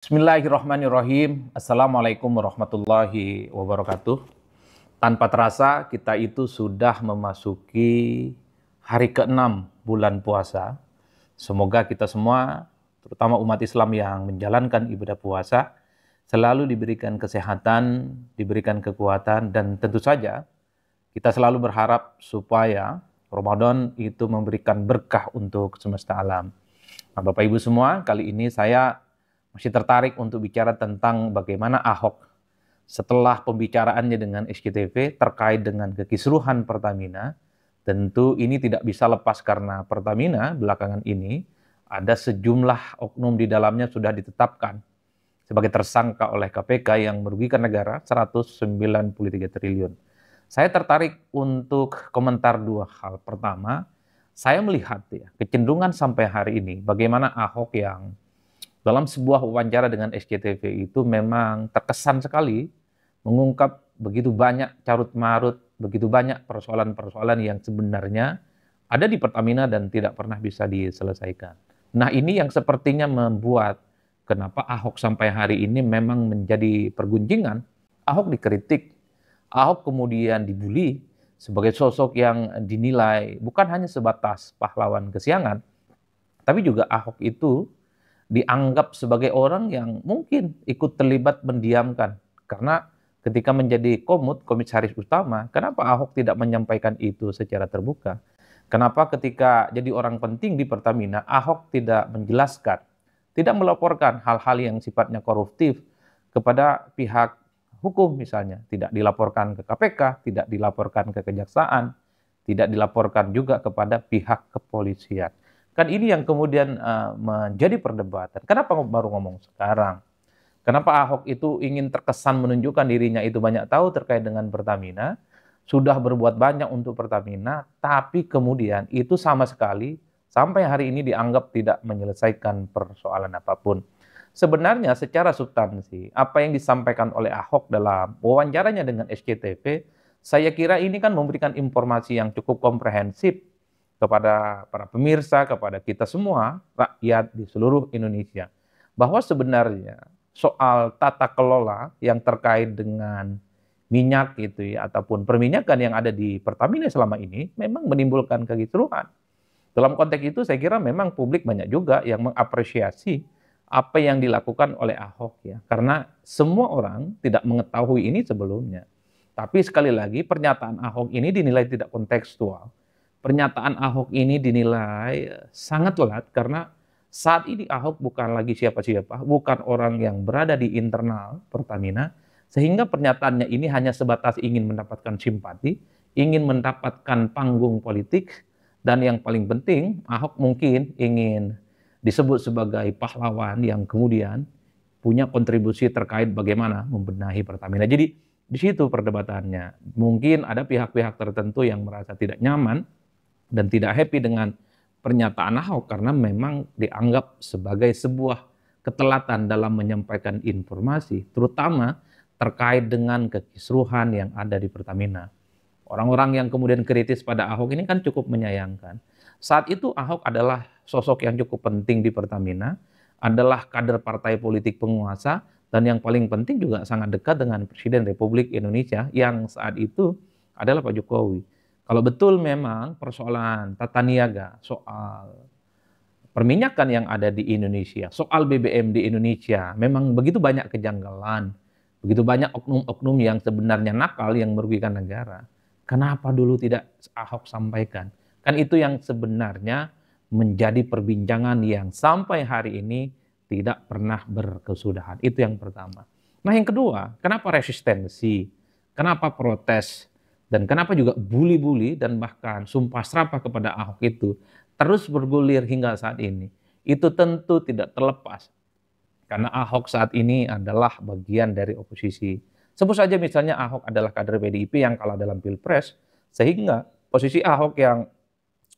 Bismillahirrahmanirrahim. Assalamualaikum warahmatullahi wabarakatuh. Tanpa terasa kita itu sudah memasuki hari ke-6 bulan puasa. Semoga kita semua, terutama umat Islam yang menjalankan ibadah puasa, selalu diberikan kesehatan, diberikan kekuatan, dan tentu saja kita selalu berharap supaya Ramadan itu memberikan berkah untuk semesta alam. Nah, Bapak Ibu semua, kali ini saya masih tertarik untuk bicara tentang bagaimana Ahok setelah pembicaraannya dengan SCTV terkait dengan kekisruhan Pertamina. Tentu ini tidak bisa lepas karena Pertamina belakangan ini ada sejumlah oknum di dalamnya sudah ditetapkan sebagai tersangka oleh KPK yang merugikan negara 193 triliun. Saya tertarik untuk komentar dua hal. Pertama, saya melihat kecenderungan sampai hari ini bagaimana Ahok yang dalam sebuah wawancara dengan SCTV itu memang terkesan sekali mengungkap begitu banyak carut-marut, begitu banyak persoalan-persoalan yang sebenarnya ada di Pertamina dan tidak pernah bisa diselesaikan. Nah, ini yang sepertinya membuat kenapa Ahok sampai hari ini memang menjadi pergunjingan. Ahok dikritik, Ahok kemudian dibully sebagai sosok yang dinilai bukan hanya sebatas pahlawan kesiangan, tapi juga Ahok itu dianggap sebagai orang yang mungkin ikut terlibat mendiamkan. Karena ketika menjadi komisaris utama, kenapa Ahok tidak menyampaikan itu secara terbuka? Kenapa ketika jadi orang penting di Pertamina, Ahok tidak menjelaskan, tidak melaporkan hal-hal yang sifatnya koruptif kepada pihak hukum misalnya. Tidak dilaporkan ke KPK, tidak dilaporkan ke Kejaksaan, tidak dilaporkan juga kepada pihak kepolisian. Kan ini yang kemudian menjadi perdebatan. Kenapa baru ngomong sekarang? Kenapa Ahok itu ingin terkesan menunjukkan dirinya itu banyak tahu terkait dengan Pertamina, sudah berbuat banyak untuk Pertamina, tapi kemudian itu sama sekali sampai hari ini dianggap tidak menyelesaikan persoalan apapun. Sebenarnya secara substansi, apa yang disampaikan oleh Ahok dalam wawancaranya dengan SCTV, saya kira ini kan memberikan informasi yang cukup komprehensif kepada para pemirsa, kepada kita semua, rakyat di seluruh Indonesia, bahwa sebenarnya soal tata kelola yang terkait dengan minyak gitu ya, ataupun perminyakan yang ada di Pertamina selama ini memang menimbulkan kekisruhan. Dalam konteks itu saya kira memang publik banyak juga yang mengapresiasi apa yang dilakukan oleh Ahok ya, karena semua orang tidak mengetahui ini sebelumnya. Tapi sekali lagi pernyataan Ahok ini dinilai tidak kontekstual. Pernyataan Ahok ini dinilai sangat telat karena saat ini Ahok bukan lagi siapa-siapa, bukan orang yang berada di internal Pertamina, sehingga pernyataannya ini hanya sebatas ingin mendapatkan simpati, ingin mendapatkan panggung politik, dan yang paling penting Ahok mungkin ingin disebut sebagai pahlawan yang kemudian punya kontribusi terkait bagaimana membenahi Pertamina. Jadi di situ perdebatannya. Mungkin ada pihak-pihak tertentu yang merasa tidak nyaman dan tidak happy dengan pernyataan Ahok karena memang dianggap sebagai sebuah ketelatan dalam menyampaikan informasi, terutama terkait dengan kekisruhan yang ada di Pertamina. Orang-orang yang kemudian kritis pada Ahok ini kan cukup menyayangkan. Saat itu Ahok adalah sosok yang cukup penting di Pertamina, adalah kader partai politik penguasa, dan yang paling penting juga sangat dekat dengan Presiden Republik Indonesia yang saat itu adalah Pak Jokowi. Kalau betul memang persoalan tata niaga, soal perminyakan yang ada di Indonesia, soal BBM di Indonesia, memang begitu banyak kejanggalan, begitu banyak oknum-oknum yang sebenarnya nakal yang merugikan negara. Kenapa dulu tidak Ahok sampaikan? Kan itu yang sebenarnya menjadi perbincangan yang sampai hari ini tidak pernah berkesudahan. Itu yang pertama. Nah yang kedua, kenapa resistensi? Kenapa protes? Dan kenapa juga bully-bully dan bahkan sumpah serapah kepada Ahok itu terus bergulir hingga saat ini? Itu tentu tidak terlepas karena Ahok saat ini adalah bagian dari oposisi. Sebut saja misalnya Ahok adalah kader PDIP yang kalah dalam Pilpres, sehingga posisi Ahok yang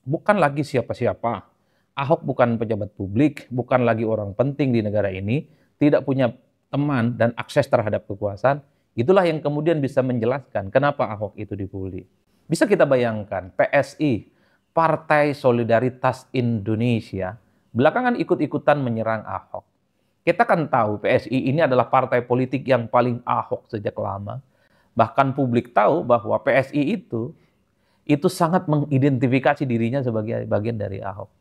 bukan lagi siapa-siapa, Ahok bukan pejabat publik, bukan lagi orang penting di negara ini, tidak punya teman dan akses terhadap kekuasaan. Itulah yang kemudian bisa menjelaskan kenapa Ahok itu dibully. Bisa kita bayangkan, PSI, Partai Solidaritas Indonesia, belakangan ikut-ikutan menyerang Ahok. Kita kan tahu PSI ini adalah partai politik yang paling Ahok sejak lama. Bahkan publik tahu bahwa PSI itu sangat mengidentifikasi dirinya sebagai bagian dari Ahok.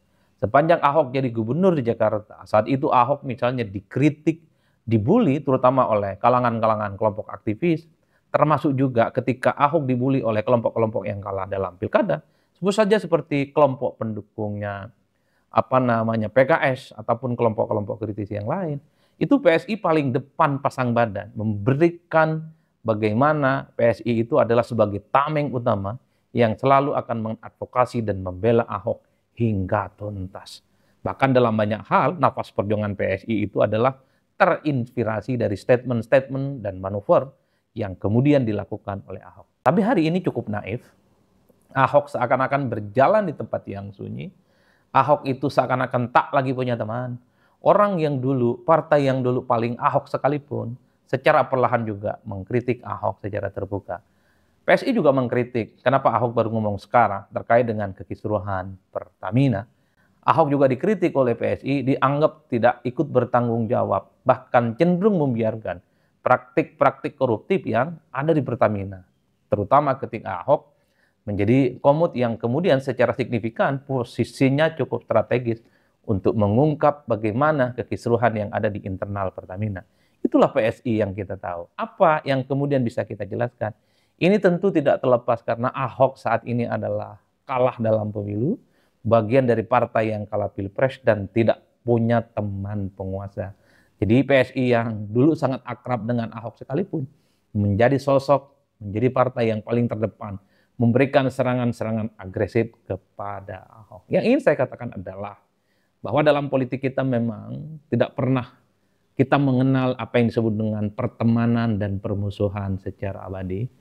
Sepanjang Ahok jadi gubernur di Jakarta, saat itu Ahok misalnya dikritik, dibully terutama oleh kalangan-kalangan kelompok aktivis, termasuk juga ketika Ahok dibully oleh kelompok-kelompok yang kalah dalam pilkada, sebut saja seperti kelompok pendukungnya PKS ataupun kelompok-kelompok kritis yang lain. Itu PSI paling depan pasang badan, memberikan bagaimana PSI itu adalah sebagai tameng utama yang selalu akan mengadvokasi dan membela Ahok hingga tuntas. Bahkan dalam banyak hal, nafas perjuangan PSI itu adalah terinspirasi dari statement-statement dan manuver yang kemudian dilakukan oleh Ahok. Tapi hari ini cukup naif. Ahok seakan-akan berjalan di tempat yang sunyi. Ahok itu seakan-akan tak lagi punya teman. Orang yang dulu, partai yang dulu paling Ahok sekalipun, secara perlahan juga mengkritik Ahok secara terbuka. PSI juga mengkritik, kenapa Ahok baru ngomong sekarang terkait dengan kekisruhan Pertamina. Ahok juga dikritik oleh PSI, dianggap tidak ikut bertanggung jawab, bahkan cenderung membiarkan praktik-praktik koruptif yang ada di Pertamina. Terutama ketika Ahok menjadi komut yang kemudian secara signifikan posisinya cukup strategis untuk mengungkap bagaimana kekisruhan yang ada di internal Pertamina. Itulah PSI yang kita tahu. Apa yang kemudian bisa kita jelaskan? Ini tentu tidak terlepas karena Ahok saat ini adalah kalah dalam pemilu, bagian dari partai yang kalah pilpres dan tidak punya teman penguasa. Jadi PSI yang dulu sangat akrab dengan Ahok sekalipun menjadi sosok, menjadi partai yang paling terdepan, memberikan serangan-serangan agresif kepada Ahok. Yang ingin saya katakan adalah bahwa dalam politik kita memang tidak pernah kita mengenal apa yang disebut dengan pertemanan dan permusuhan secara abadi.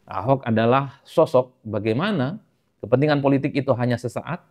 Ahok adalah sosok bagaimana kepentingan politik itu hanya sesaat,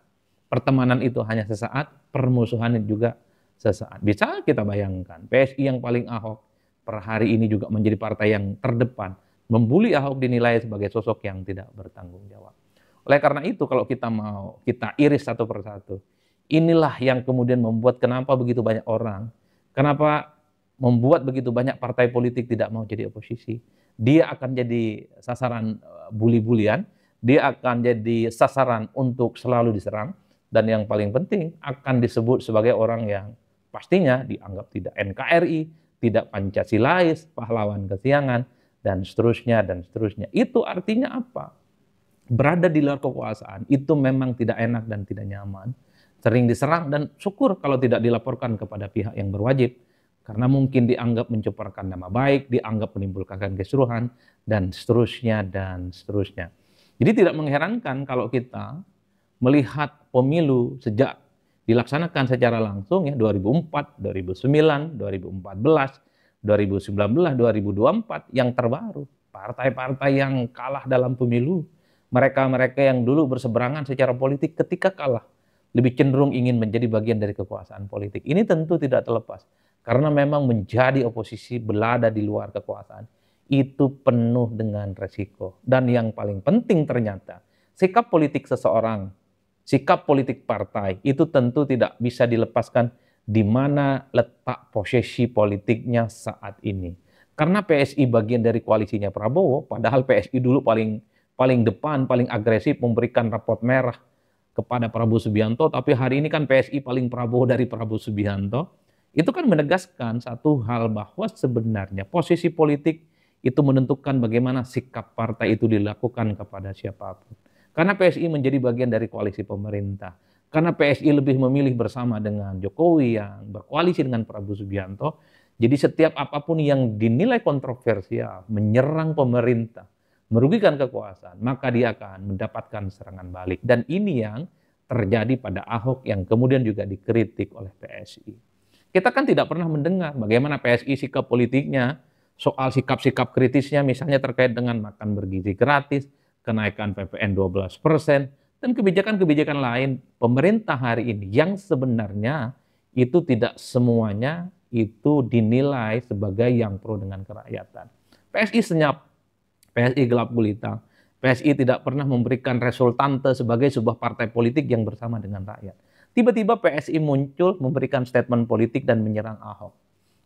pertemanan itu hanya sesaat, permusuhan juga sesaat. Bisa kita bayangkan, PSI yang paling Ahok per hari ini juga menjadi partai yang terdepan. Membuli Ahok dinilai sebagai sosok yang tidak bertanggung jawab. Oleh karena itu, kalau kita mau kita iris satu persatu, inilah yang kemudian membuat kenapa begitu banyak orang, kenapa membuat begitu banyak partai politik tidak mau jadi oposisi. Dia akan jadi sasaran bully-bulian, dia akan jadi sasaran untuk selalu diserang, dan yang paling penting akan disebut sebagai orang yang pastinya dianggap tidak NKRI, tidak Pancasilais, pahlawan kesiangan, dan seterusnya, dan seterusnya. Itu artinya apa? Berada di luar kekuasaan itu memang tidak enak dan tidak nyaman. Sering diserang dan syukur kalau tidak dilaporkan kepada pihak yang berwajib. Karena mungkin dianggap mencemarkan nama baik, dianggap menimbulkan keseruhan, dan seterusnya, dan seterusnya. Jadi tidak mengherankan kalau kita melihat pemilu sejak dilaksanakan secara langsung ya 2004, 2009, 2014, 2019, 2024 yang terbaru. Partai-partai yang kalah dalam pemilu, mereka-mereka yang dulu berseberangan secara politik ketika kalah, lebih cenderung ingin menjadi bagian dari kekuasaan politik. Ini tentu tidak terlepas, karena memang menjadi oposisi berada di luar kekuasaan, itu penuh dengan resiko. Dan yang paling penting ternyata, sikap politik seseorang, sikap politik partai, itu tentu tidak bisa dilepaskan di mana letak posisi politiknya saat ini. Karena PSI bagian dari koalisinya Prabowo, padahal PSI dulu paling depan, paling agresif memberikan rapot merah kepada Prabowo Subianto, tapi hari ini kan PSI paling Prabowo dari Prabowo Subianto. Itu kan menegaskan satu hal bahwa sebenarnya posisi politik itu menentukan bagaimana sikap partai itu dilakukan kepada siapapun. Karena PSI menjadi bagian dari koalisi pemerintah. Karena PSI lebih memilih bersama dengan Jokowi yang berkoalisi dengan Prabowo Subianto. Jadi setiap apapun yang dinilai kontroversial, menyerang pemerintah, merugikan kekuasaan, maka dia akan mendapatkan serangan balik. Dan ini yang terjadi pada Ahok yang kemudian juga dikritik oleh PSI. Kita kan tidak pernah mendengar bagaimana PSI sikap politiknya, soal sikap-sikap kritisnya misalnya terkait dengan makan bergizi gratis, kenaikan PPN 12%, dan kebijakan-kebijakan lain pemerintah hari ini yang sebenarnya itu tidak semuanya itu dinilai sebagai yang pro dengan kerakyatan. PSI senyap, PSI gelap gulita, PSI tidak pernah memberikan resultante sebagai sebuah partai politik yang bersama dengan rakyat. Tiba-tiba PSI muncul memberikan statement politik dan menyerang Ahok.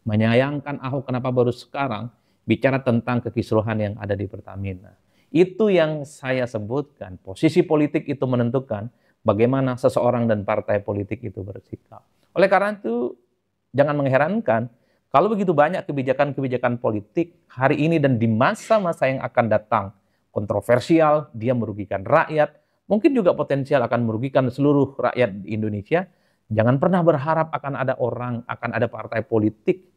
Menyayangkan Ahok kenapa baru sekarang bicara tentang kekisruhan yang ada di Pertamina. Itu yang saya sebutkan, posisi politik itu menentukan bagaimana seseorang dan partai politik itu bersikap. Oleh karena itu, jangan mengherankan kalau begitu banyak kebijakan-kebijakan politik hari ini dan di masa-masa yang akan datang, kontroversial, dia merugikan rakyat, mungkin juga potensial akan merugikan seluruh rakyat di Indonesia. Jangan pernah berharap akan ada orang, akan ada partai politik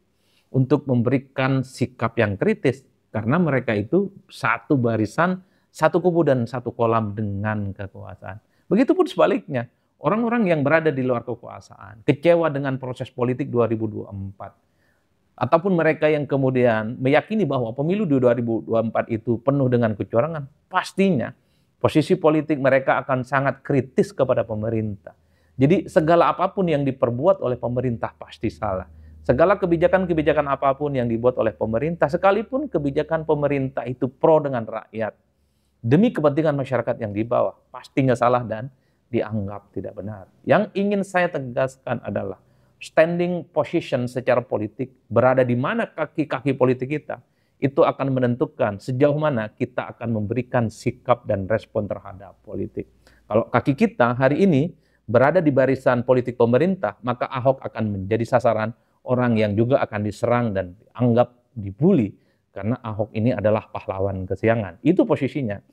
untuk memberikan sikap yang kritis, karena mereka itu satu barisan, satu kubu dan satu kolam dengan kekuasaan. Begitupun sebaliknya, orang-orang yang berada di luar kekuasaan, kecewa dengan proses politik 2024, ataupun mereka yang kemudian meyakini bahwa pemilu di 2024 itu penuh dengan kecurangan, pastinya posisi politik mereka akan sangat kritis kepada pemerintah. Jadi segala apapun yang diperbuat oleh pemerintah pasti salah. Segala kebijakan-kebijakan apapun yang dibuat oleh pemerintah, sekalipun kebijakan pemerintah itu pro dengan rakyat, demi kepentingan masyarakat yang di bawah, pastinya salah dan dianggap tidak benar. Yang ingin saya tegaskan adalah standing position secara politik, berada di mana kaki-kaki politik kita, itu akan menentukan sejauh mana kita akan memberikan sikap dan respon terhadap politik. Kalau kaki kita hari ini berada di barisan politik pemerintah, maka Ahok akan menjadi sasaran orang yang juga akan diserang dan dianggap dibully, karena Ahok ini adalah pahlawan kesiangan. Itu posisinya.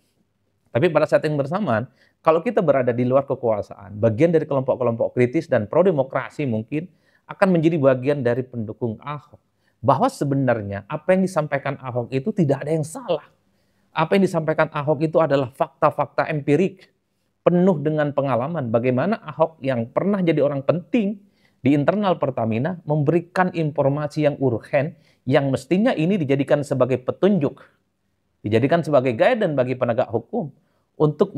Tapi pada saat yang bersamaan, kalau kita berada di luar kekuasaan, bagian dari kelompok-kelompok kritis dan pro-demokrasi mungkin akan menjadi bagian dari pendukung Ahok. Bahwa sebenarnya apa yang disampaikan Ahok itu tidak ada yang salah. Apa yang disampaikan Ahok itu adalah fakta-fakta empirik, penuh dengan pengalaman bagaimana Ahok yang pernah jadi orang penting di internal Pertamina memberikan informasi yang urgen yang mestinya ini dijadikan sebagai petunjuk, dijadikan sebagai guidance bagi penegak hukum untuk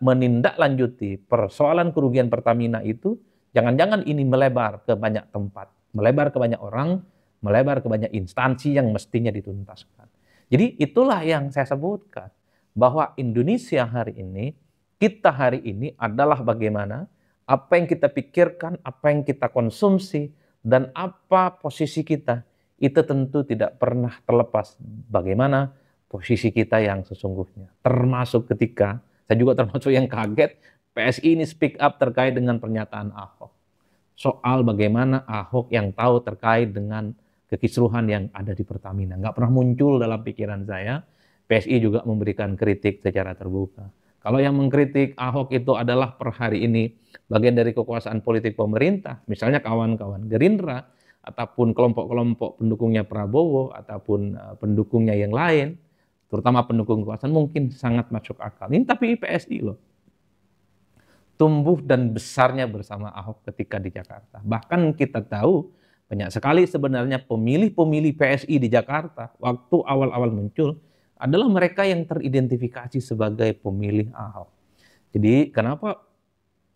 menindaklanjuti persoalan kerugian Pertamina itu. Jangan-jangan ini melebar ke banyak tempat, melebar ke banyak orang, melebar ke banyak instansi yang mestinya dituntaskan. Jadi itulah yang saya sebutkan, bahwa Indonesia hari ini, kita hari ini adalah bagaimana apa yang kita pikirkan, apa yang kita konsumsi, dan apa posisi kita, itu tentu tidak pernah terlepas bagaimana posisi kita yang sesungguhnya. Termasuk ketika, saya juga termasuk yang kaget, PSI ini speak up terkait dengan pernyataan Ahok. Soal bagaimana Ahok yang tahu terkait dengan kekisruhan yang ada di Pertamina. Nggak pernah muncul dalam pikiran saya. PSI juga memberikan kritik secara terbuka. Kalau yang mengkritik Ahok itu adalah per hari ini bagian dari kekuasaan politik pemerintah, misalnya kawan-kawan Gerindra, ataupun kelompok-kelompok pendukungnya Prabowo, ataupun pendukungnya yang lain, terutama pendukung kekuasaan, mungkin sangat masuk akal. Ini tapi PSI loh, tumbuh dan besarnya bersama Ahok ketika di Jakarta. Bahkan kita tahu banyak sekali sebenarnya pemilih-pemilih PSI di Jakarta waktu awal-awal muncul adalah mereka yang teridentifikasi sebagai pemilih Ahok. Jadi kenapa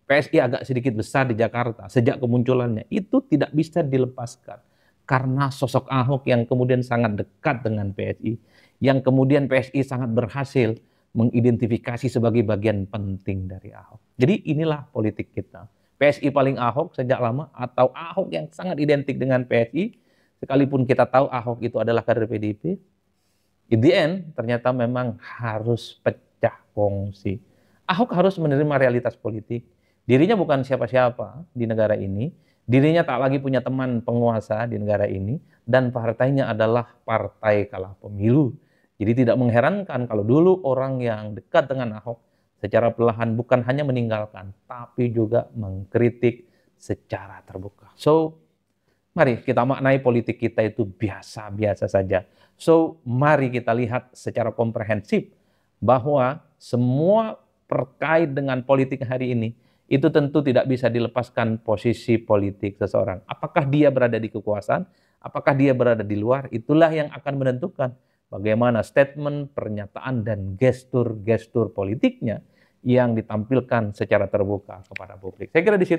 PSI agak sedikit besar di Jakarta sejak kemunculannya, itu tidak bisa dilepaskan. Karena sosok Ahok yang kemudian sangat dekat dengan PSI, yang kemudian PSI sangat berhasil mengidentifikasi sebagai bagian penting dari Ahok. Jadi inilah politik kita. PSI paling Ahok sejak lama, atau Ahok yang sangat identik dengan PSI, sekalipun kita tahu Ahok itu adalah kader PDIP, in the end, ternyata memang harus pecah kongsi. Ahok harus menerima realitas politik. Dirinya bukan siapa-siapa di negara ini. Dirinya tak lagi punya teman penguasa di negara ini. Dan partainya adalah partai kalah pemilu. Jadi tidak mengherankan kalau dulu orang yang dekat dengan Ahok secara perlahan bukan hanya meninggalkan, tapi juga mengkritik secara terbuka. So, mari kita maknai politik kita itu biasa-biasa saja. So, mari kita lihat secara komprehensif bahwa semua terkait dengan politik hari ini, itu tentu tidak bisa dilepaskan posisi politik seseorang. Apakah dia berada di kekuasaan, apakah dia berada di luar, itulah yang akan menentukan bagaimana statement, pernyataan, dan gestur-gestur politiknya yang ditampilkan secara terbuka kepada publik. Saya kira di situ